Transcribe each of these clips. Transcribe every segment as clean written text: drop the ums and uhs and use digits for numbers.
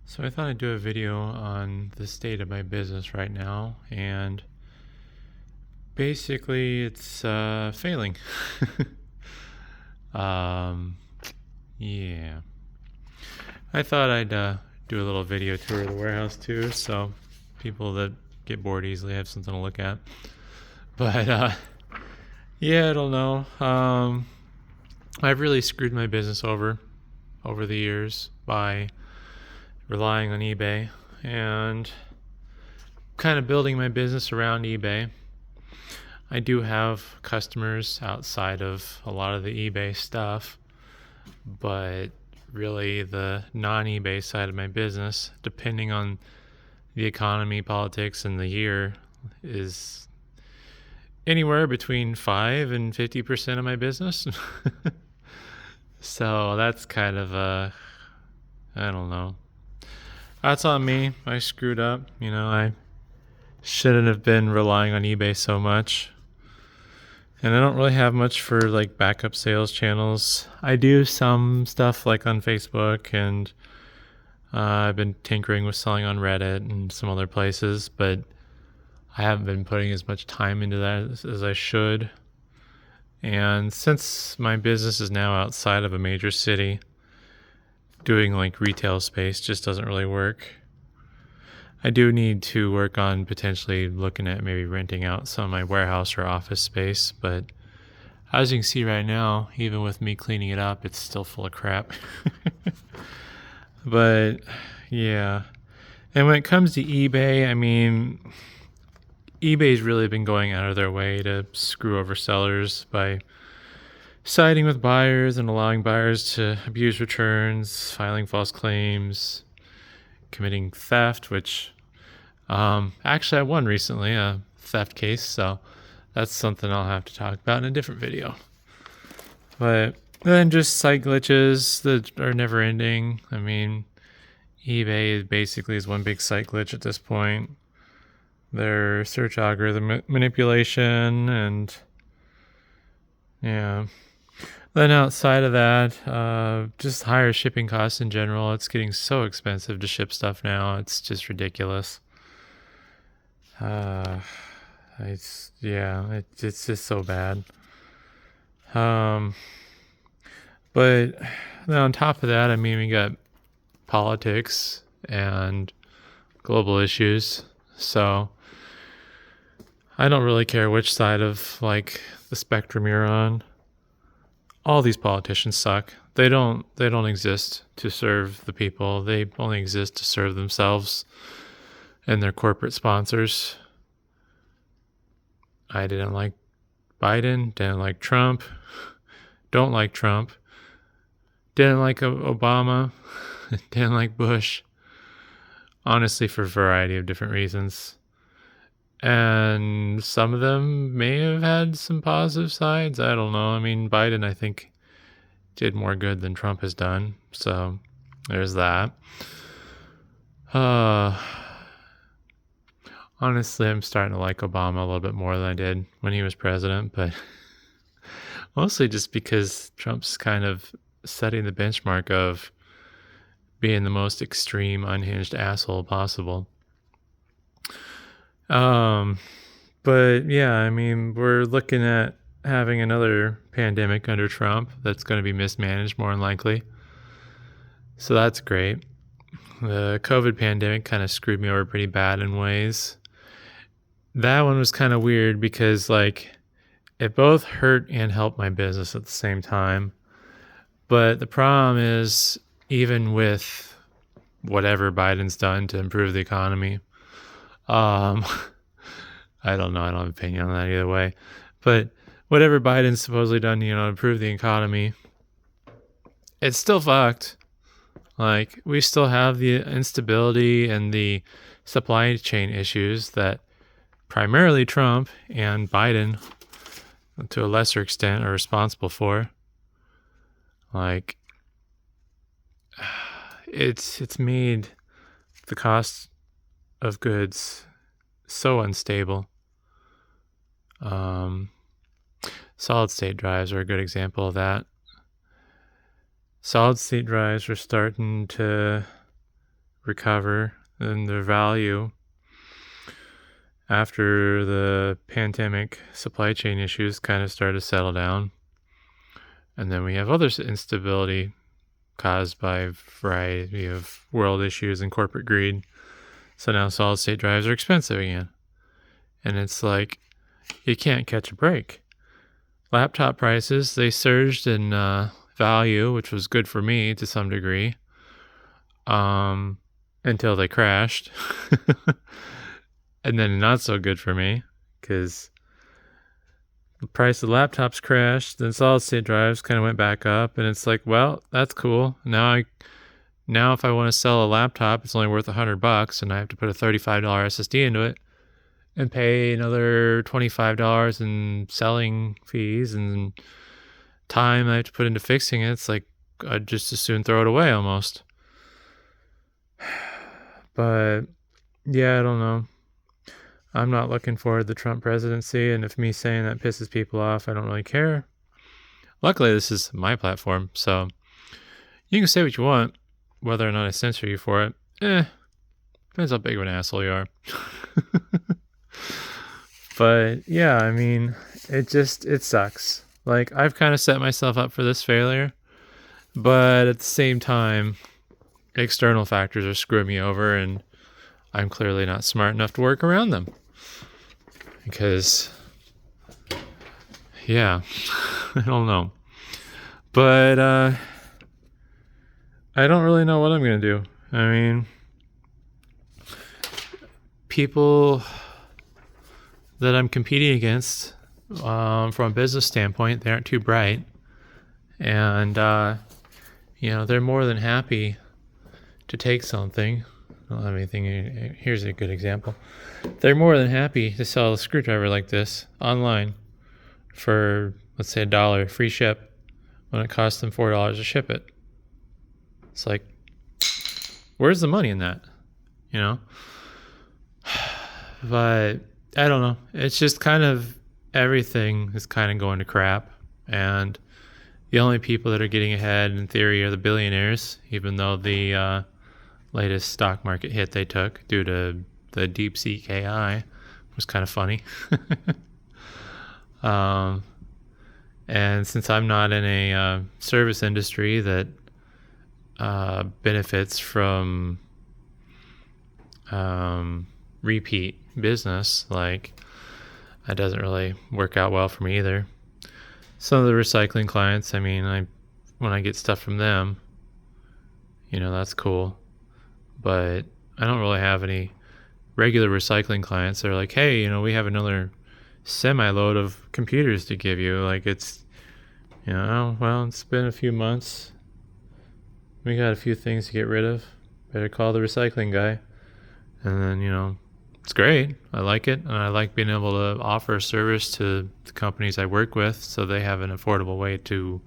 So I thought I'd do a video on the state of my business right now, and basically it's failing. um, yeah. I thought I'd do a little video tour of the warehouse too, so people that get bored easily have something to look at. But yeah, I don't know. I've really screwed my business over the years by relying on eBay and kind of building my business around eBay. I do have customers outside of a lot of the eBay stuff, but really the non-eBay side of my business, depending on the economy, politics, and the year, is anywhere between 5 and 50% of my business. So that's kind of I don't know. That's on me. I screwed up. I shouldn't have been relying on eBay so much. And I don't really have much for like backup sales channels. I do some stuff like on Facebook, and I've been tinkering with selling on Reddit and some other places, but I haven't been putting as much time into that as I should. And since my business is now outside of a major city, doing like retail space just doesn't really work. I do need to work on potentially looking at maybe renting out some of my warehouse or office space, but as you can see right now, even with me cleaning it up, it's still full of crap. But yeah. And when it comes to eBay, I mean, eBay's really been going out of their way to screw over sellers by siding with buyers and allowing buyers to abuse returns, filing false claims, committing theft, which actually I won recently, a theft case, so that's something I'll have to talk about in a different video. But then just site glitches that are never ending. I mean, eBay basically is one big site glitch at this point. Their search algorithm manipulation, and yeah. Then outside of that, just higher shipping costs in general. It's getting so expensive to ship stuff now. It's just ridiculous. It's just so bad. But then on top of that, I mean, we got politics and global issues. So I don't really care which side of like the spectrum you're on. All these politicians suck. They don't exist to serve the people. They only exist to serve themselves and their corporate sponsors. I didn't like Biden, didn't like Trump, don't like Trump, didn't like Obama, didn't like Bush. Honestly, for a variety of different reasons. And some of them may have had some positive sides. I don't know. I mean, Biden, I think, did more good than Trump has done. So there's that. Honestly, I'm starting to like Obama a little bit more than I did when he was president, but mostly just because Trump's kind of setting the benchmark of being the most extreme, unhinged asshole possible. But yeah, I mean, we're looking at having another pandemic under Trump that's going to be mismanaged more than likely. So that's great. The COVID pandemic kind of screwed me over pretty bad in ways. That one was kind of weird because like it both hurt and helped my business at the same time. But the problem is, even with whatever Biden's done to improve the economy, I don't know. I don't have an opinion on that either way. But whatever Biden's supposedly done, to improve the economy, it's still fucked. Like, we still have the instability and the supply chain issues that primarily Trump and Biden, to a lesser extent, are responsible for. Like, it's made the cost of goods so unstable. Solid state drives are a good example of that. Solid state drives are starting to recover in their value after the pandemic supply chain issues kind of started to settle down. And then we have other instability caused by a variety of world issues and corporate greed. So now solid state drives are expensive again. And it's like, you can't catch a break. Laptop prices, they surged in value, which was good for me to some degree, until they crashed. And then not so good for me, because the price of laptops crashed, then solid state drives kind of went back up, and it's like, well, that's cool. Now if I want to sell a laptop, it's only worth $100, and I have to put a $35 SSD into it and pay another $25 in selling fees and time I have to put into fixing it. It's like, I'd just as soon throw it away almost. But yeah, I don't know. I'm not looking forward to the Trump presidency, and if me saying that pisses people off, I don't really care. Luckily, this is my platform, so you can say what you want, whether or not I censor you for it. Depends how big of an asshole you are. But yeah, I mean, it sucks. Like, I've kind of set myself up for this failure, but at the same time, external factors are screwing me over, and I'm clearly not smart enough to work around them. Because, yeah, I don't know. But I don't really know what I'm going to do. I mean, people that I'm competing against, from a business standpoint, they aren't too bright. And, they're more than happy to take something. I don't have anything. Here's a good example. They're more than happy to sell a screwdriver like this online for, let's say, $1 free ship when it costs them $4 to ship it. It's like, where's the money in that? But I don't know. It's just kind of, everything is kind of going to crap. And the only people that are getting ahead in theory are the billionaires, even though the latest stock market hit they took due to the DeepSeek AI was kind of funny. And since I'm not in a service industry that benefits from repeat business, like, that doesn't really work out well for me either. Some of the recycling clients, I mean, when I get stuff from them, that's cool. But I don't really have any regular recycling clients that are like, hey, we have another semi-load of computers to give you. Like, it's, well, it's been a few months. We got a few things to get rid of. Better call the recycling guy. And then, it's great. I like it. And I like being able to offer a service to the companies I work with so they have an affordable way to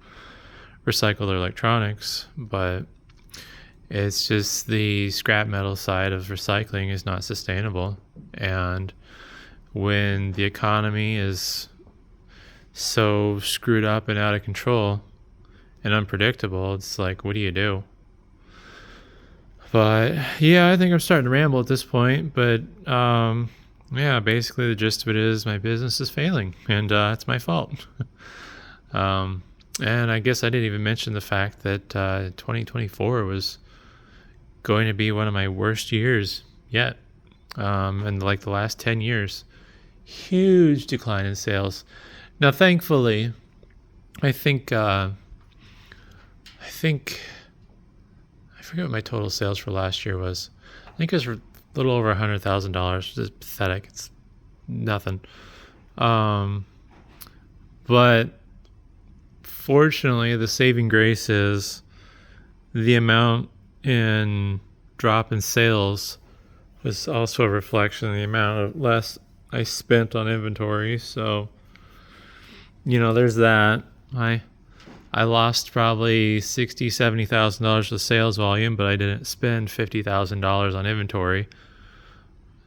recycle their electronics. But it's just the scrap metal side of recycling is not sustainable. And when the economy is so screwed up and out of control and unpredictable, it's like, what do you do? But yeah, I think I'm starting to ramble at this point. But yeah, basically the gist of it is my business is failing, and it's my fault. And I guess I didn't even mention the fact that 2024 was going to be one of my worst years yet. And like the last 10 years, huge decline in sales. Now, thankfully, I forget what my total sales for last year was. I think it was a little over $100,000. It's pathetic. It's nothing. But fortunately, the saving grace is the amount in drop in sales was also a reflection of the amount of less I spent on inventory. So, there's that. I lost probably $60,000, $70,000 of sales volume, but I didn't spend $50,000 on inventory.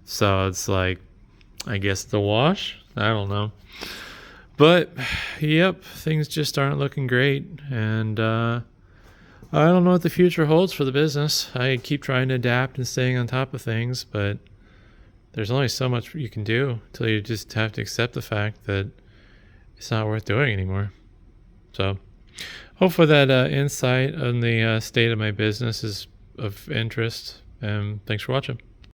So it's like, I guess the wash? I don't know. But, yep, things just aren't looking great. And I don't know what the future holds for the business. I keep trying to adapt and staying on top of things, but there's only so much you can do until you just have to accept the fact that it's not worth doing anymore. So hopefully that insight on the state of my business is of interest, and thanks for watching.